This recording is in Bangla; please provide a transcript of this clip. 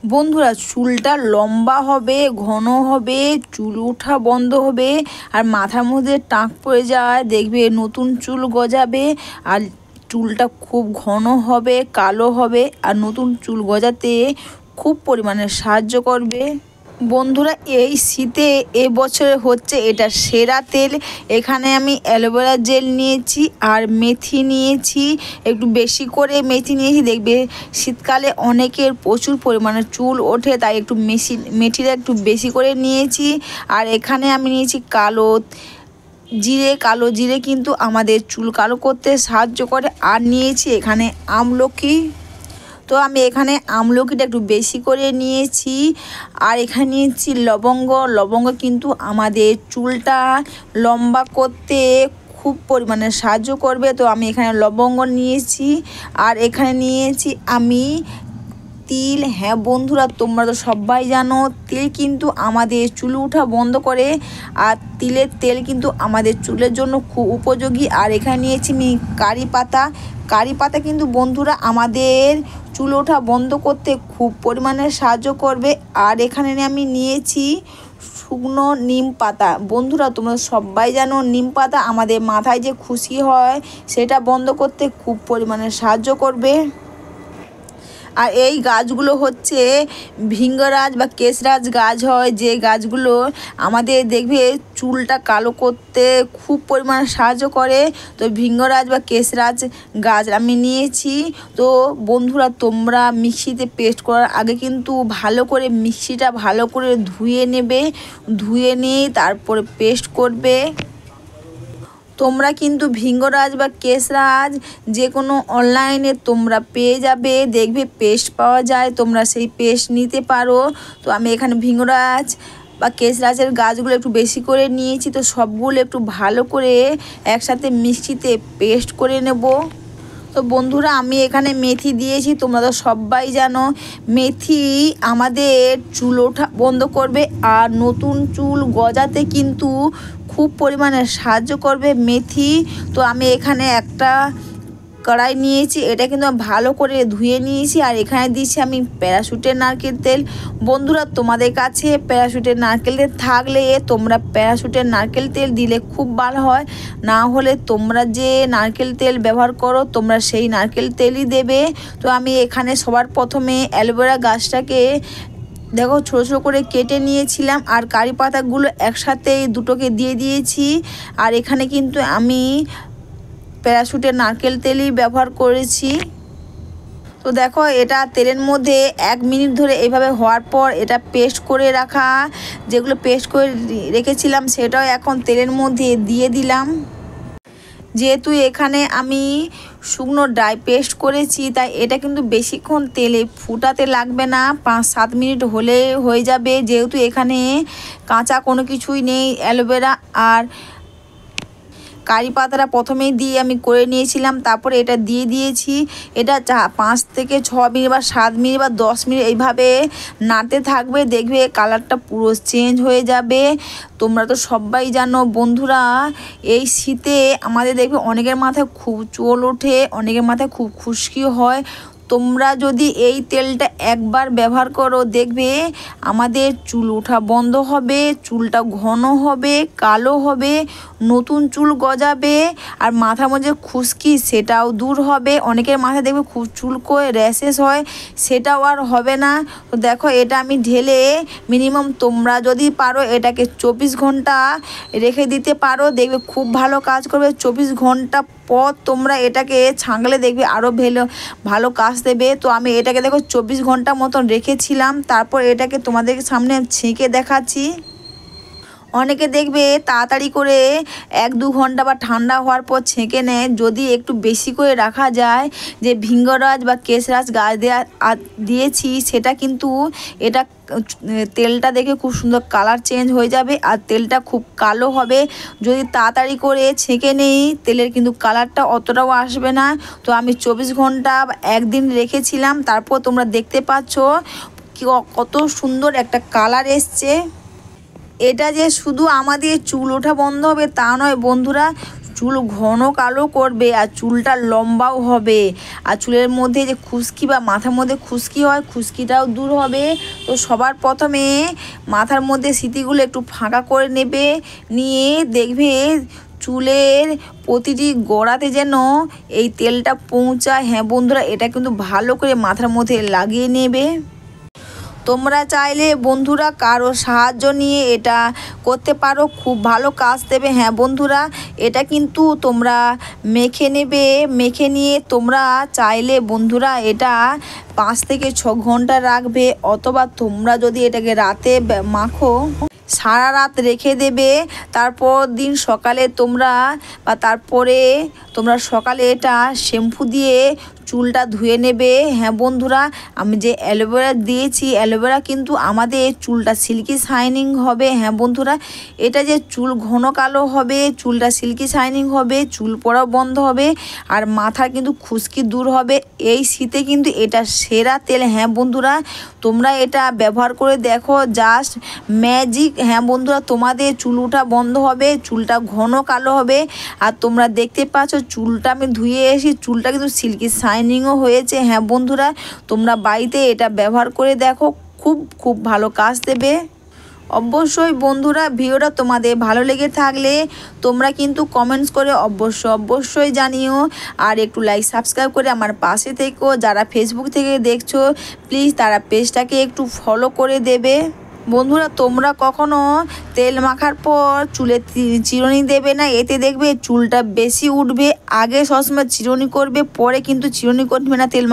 বন্ধুরা, চুলটা লম্বা হবে, ঘন হবে, চুল ওঠা বন্ধ হবে, আর মাথার মধ্যে টাক পড়ে যায়, দেখবে নতুন চুল গজাবে, আর চুলটা খুব ঘন হবে, কালো হবে, আর নতুন চুল গজাতে খুব পরিমাণে সাহায্য করবে। বন্ধুরা, এই শীতে এবছরে হচ্ছে এটা সেরা তেল। এখানে আমি অ্যালোভেরা জেল নিয়েছি আর মেথি নিয়েছি, একটু বেশি করে মেথি নিয়েছি। দেখবে শীতকালে অনেকের প্রচুর পরিমাণে চুল ওঠে, তাই একটু মেথিটা একটু বেশি করে নিয়েছি। আর এখানে আমি নিয়েছি কালো জিরে কিন্তু আমাদের চুল কালো করতে সাহায্য করে। আর নিয়েছি এখানে আমলকি, তো আমি এখানে আমলকিটা একটু বেশি করে নিয়েছি। আর এখানে নিয়েছি লবঙ্গ কিন্তু আমাদের চুলটা লম্বা করতে খুব পরিমাণে সাহায্য করবে, তো আমি এখানে লবঙ্গ নিয়েছি। আর এখানে নিয়েছি আমি তিল। হ্যাঁ বন্ধুরা, তোমরা তো সবাই জানো তিল কিন্তু আমাদের চুল ওঠা বন্ধ করে, আর তিলের তেল কিন্তু আমাদের চুলের জন্য খুব উপযোগী। আর এখানে নিয়েছি আমি কারি পাতা কিন্তু বন্ধুরা আমাদের চুল ওঠা বন্ধ করতে খুব পরিমাণে সাহায্য করবে। আর এখানে আমি নিয়েছি শুকনো নিম পাতা। বন্ধুরা, তোমরা সবাই জানো নিম পাতা আমাদের মাথায় যে খুশকি হয় সেটা বন্ধ করতে খুব পরিমাণে সাহায্য করবে। আর এই গাছগুলো হচ্ছে ভৃঙ্গরাজ বা কেশরাজ গাছ হয়, যে গাছগুলো আমাদের দেখবে চুলটা কালো করতে খুব পরিমাণে সাহায্য করে। তো ভৃঙ্গরাজ বা কেশরাজ গাছ আমি নিয়েছি। তো বন্ধুরা, তোমরা মিক্সিতে পেস্ট করার আগে কিন্তু মিক্সিটা ভালো করে ধুয়ে নেবে, ধুয়ে নিয়ে তারপরে পেস্ট করবে। তোমরা কিন্তু ভৃঙ্গরাজ বা কেশরাজ যে কোনো অনলাইনে তোমরা পেয়ে যাবে, দেখবে পেস্ট পাওয়া যায়, তোমরা সেই পেস্ট নিতে পারো। তো আমি এখানে ভৃঙ্গরাজ বা কেশরাজের গাছগুলো একটু বেশি করে নিয়েছি, তো সবগুলো একটু ভালো করে একসাথে মিক্সিতে পেস্ট করে নেব। তো বন্ধুরা, আমি এখানে মেথি দিয়েছি। তোমরা তো সবাই জানো মেথি আমাদের চুল ওঠা বন্ধ করবে আর নতুন চুল গজাতে কিন্তু খুব পরিমাণে সাহায্য করবে মেথি। তো আমি এখানে একটা কড়াই নিয়েছি, এটা কিন্তু ভালো করে ধুয়ে নিয়েছি। আর এখানে দিয়েছি আমি প্যারাশুটের নারকেল তেল। বন্ধুরা, তোমাদের কাছে প্যারাশুটের নারকেল তেল থাকলে তোমরা প্যারাশুটের নারকেল তেল দিলে খুব ভালো হয়, না হলে তোমরা যে নারকেল তেল ব্যবহার করো তোমরা সেই নারকেল তেলই দেবে। তো আমি এখানে সবার প্রথমে অ্যালোভেরা গাছটাকে দেখো ছোটো ছোটো করে কেটে নিয়েছিলাম, আর কারি পাতাগুলো একসাথে দুটোকে দিয়ে দিয়েছি। আর এখানে কিন্তু আমি প্যারাশুটের নারকেল তেলই ব্যবহার করেছি। তো দেখো এটা তেলের মধ্যে 1 মিনিট ধরে এইভাবে হওয়ার পর এটা পেস্ট করে রাখা, যেগুলো পেস্ট করে রেখেছিলাম সেটাও এখন তেলের মধ্যে দিয়ে দিলাম। যেহেতু এখানে আমি শুকনো ডাই পেস্ট করেছি, তাই এটা কিন্তু বেশিক্ষণ তেলে ফুটাতে লাগবে না, 5-7 মিনিট হলে হয়ে যাবে। যেহেতু এখানে কাঁচা কোনো কিছুই নেই, অ্যালোভেরা আর কারি পাতাটা প্রথমেই দিয়ে আমি করে নিয়েছিলাম, তারপরে এটা দিয়ে দিয়েছি। এটা 5 থেকে 6 মিনিট বা 7 মিনিট বা 10 মিনিট এইভাবে নাড়তে থাকবে, দেখবে কালারটা পুরো চেঞ্জ হয়ে যাবে। তোমরা তো সবাই জানো বন্ধুরা, এই শীতে আমাদের দেখবে অনেকের মাথায় খুব চুল ওঠে, অনেকের মাথায় খুব খুশকি হয়। তোমরা যদি এই তেলটা একবার ব্যবহার করো, দেখবে আমাদের চুল ওঠা বন্ধ হবে, চুলটা ঘন হবে, কালো হবে, নতুন চুল গজাবে, আর মাথার মধ্যে খুশকি সেটাও দূর হবে। অনেকের মাথায় দেখবে খুব চুলকোয় র্যাশেস হয়, সেটাও আর হবে না। তো দেখো এটা আমি ঢেলে মিনিমাম তোমরা যদি পারো এটাকে 24 ঘন্টা রেখে দিতে পারো, দেখবে খুব ভালো কাজ করবে। 24 ঘন্টা পর তোমরা এটাকে ছাঁকলে দেখবে আরও ভালো কাজ দেবে। তো আমি এটাকে দেখো 24 ঘন্টা মতন রেখেছিলাম, তারপর এটাকে তোমাদের সামনে ছেঁকে দেখাচ্ছি। অনেকে দেখবে তাড়াতাড়ি করে 1-2 ঘন্টা বা ঠান্ডা হওয়ার পর ছেঁকে নেয়। যদি একটু বেশি করে রাখা যায়, যে ভৃঙ্গরাজ বা কেশরাজ গাছ দিয়েছি, সেটা কিন্তু এটা তেলটা দেখে খুব সুন্দর কালার চেঞ্জ হয়ে যাবে, আর তেলটা খুব কালো হবে। যদি তাড়াতাড়ি করে ছেঁকে নেই, তেলের কিন্তু কালারটা অতটাও আসবে না। তো আমি 24 ঘন্টা বা 1 দিন রেখেছিলাম, তারপর তোমরা দেখতে পাচ্ছ কত সুন্দর একটা কালার এসছে। এটা যে শুধু আমাদের চুল ওঠা বন্ধ হবে তা নয় বন্ধুরা, চুল ঘন কালো করবে আর চুলটা লম্বাও হবে। আর চুলের মধ্যে যে খুশকি বা মাথার মধ্যে খুশকি হয়, খুশকিটাও দূর হবে। তো সবার প্রথমে মাথার মধ্যে স্মৃতিগুলো একটু ফাঁকা করে নেবে, নিয়ে দেখবে চুলের প্রতিটি গোড়াতে যেন এই তেলটা পৌঁছায়। হ্যাঁ বন্ধুরা, এটা কিন্তু ভালো করে মাথার মধ্যে লাগিয়ে নেবে। তোমরা চাইলে বন্ধুরা কারো সাহায্য নিয়ে এটা করতে পারো, খুব ভালো কাজ দেবে। হ্যাঁ বন্ধুরা, এটা কিন্তু তোমরা মেখে নেবে। মেখে নিয়ে তোমরা চাইলে বন্ধুরা এটা 5 থেকে 6 ঘন্টা রাখবে, অথবা তোমরা যদি এটাকে রাতে মাখো সারা রাত রেখে দেবে। তারপর দিন সকালে তারপরে তোমরা সকালে এটা শ্যাম্পু দিয়ে চুলটা ধুয়ে নেবে। হ্যাঁ বন্ধুরা, আমি যে অ্যালোভেরা দিয়েছি, অ্যালোভেরা কিন্তু আমাদের চুলটা সিল্কি শাইনিং হবে। হ্যাঁ বন্ধুরা, এটা যে চুল ঘন কালো হবে, চুলটা সিল্কি শাইনিং হবে, চুল পড়াও বন্ধ হবে, আর মাথার কিন্তু খুশকি দূর হবে। এই শীতে কিন্তু এটা সেরা তেল। হ্যাঁ বন্ধুরা, তোমরা এটা ব্যবহার করে দেখো, জাস্ট ম্যাজিক। হ্যাঁ বন্ধুরা, তোমাদের চুল ওঠা বন্ধ হবে, চুলটা ঘন কালো হবে। আর তোমরা দেখতে পাচ্ছ চুলটা আমি ধুয়ে এসে চুলটা কিন্তু সিল্কি শাইনিংও হয়েছে। হ্যাঁ বন্ধুরা, তোমরা বাড়িতে এটা ব্যবহার করে দেখো, খুব ভালো কাজ দেবে। অবশ্যই বন্ধুরা, ভিডিওটা তোমাদের ভালো লেগে থাকলে তোমরা কিন্তু কমেন্টস করে অবশ্যই জানিও। আর একটু লাইক সাবস্ক্রাইব করে আমার পাশে থেকো। যারা ফেসবুক থেকে দেখছো প্লিজ তারা পেজটাকে একটু ফলো করে দেবে। বন্ধুরা, তোমরা কখনো তেল মাখার পর চুলে চিরুনি দেবে না, এতে দেখবে চুলটা বেশি উঠবে। আগে সবসময় চিরুনি করবে, পরে কিন্তু চিরুনি করবে না তেল